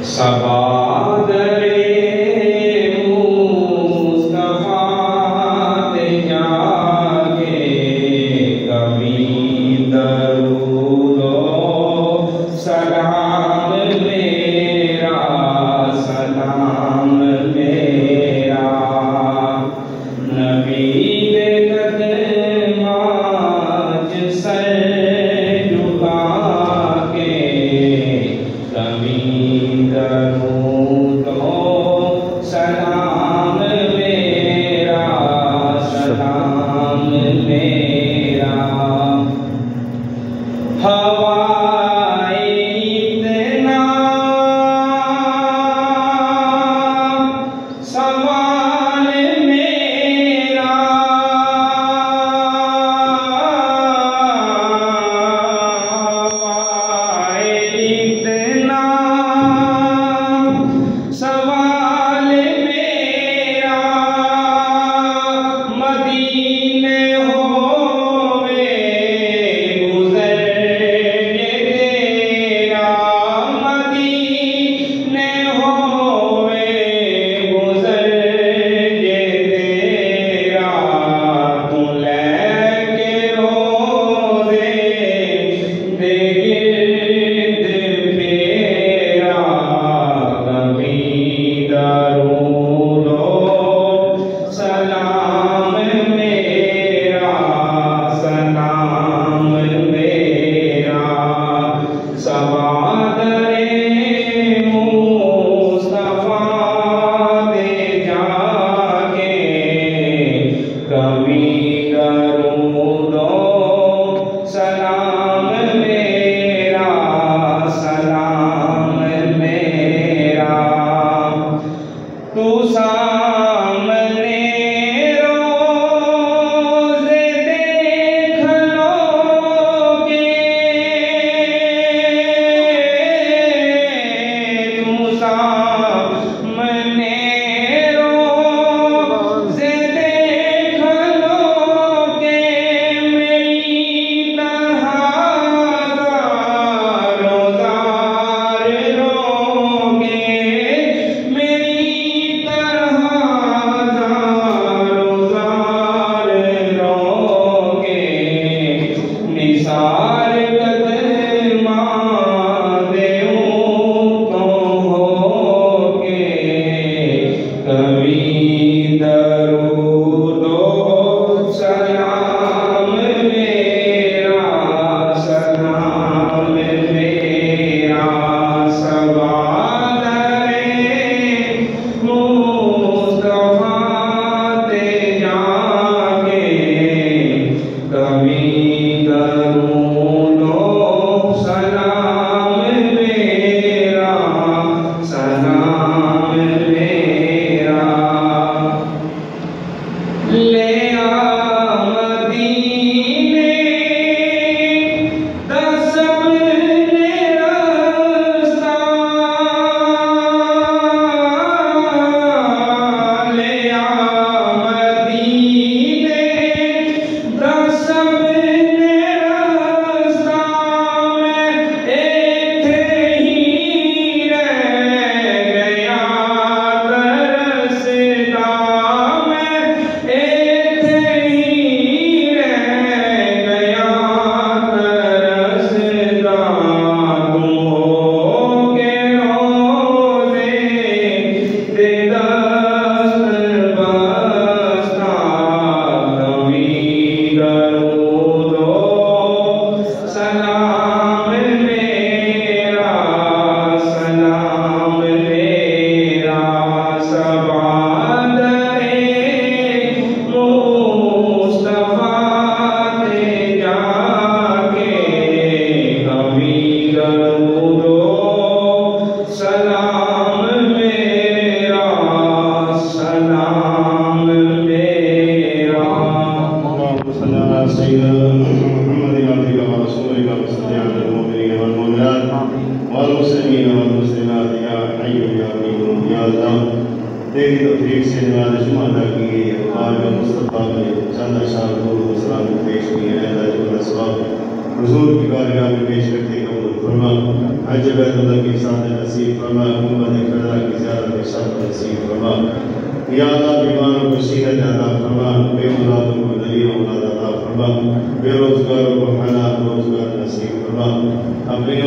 सबादरे मुस्तफा ते जाके कभी दरूदो सलाम मेरा नबी दे कदमाच सर झुका के कभी दरूदो सलाम मेरा हवाए इतना सवाल मेरा हवाए इतना सवाल मेरा मदीने तू सामने रोज़े देख लोगे तू सामने रोज़े देख लोगे मेरी तरह रोज़ार रोगे निसार कदमा देऊं तो होके कभी दरूदो सलाम मेरा सबादरे मुस्तफा ते जाके कभी दरूदो सलाम मेरा ले आ मदीने दा सबने रास्ता ले आ मदीने दा सबने रास्ता मैं इत्थे ही रह गया तरसदा मैं इत्थे ही रह गया तरसदा तुम होगे रोज़े दे दस्त बस्ता कभी दरूदो सलाम मेरा सबादरे मुस्तफा ते जाके कभी दरूदो सलाम मेरा तेरी तौफीक से नवाज़ जुमा अदा की गई है और मुस्तफ़ा ने चंद अशार को सलाम पेश किए हैं। हुज़ूर की बारगाह में पेश करते हैं। फरमा, हज बैतुल्लाह की साथ नसीब फरमा, उम्मत कदा की ज़ियारत शर्फ नसीब फरमा। या अल्लाह बीमारों को सेहत अता फरमा, बेऔलादों को नई औलाद अता फरमा, बेरोजगारों को हलाल रोजगार नसीब फरमा। अपने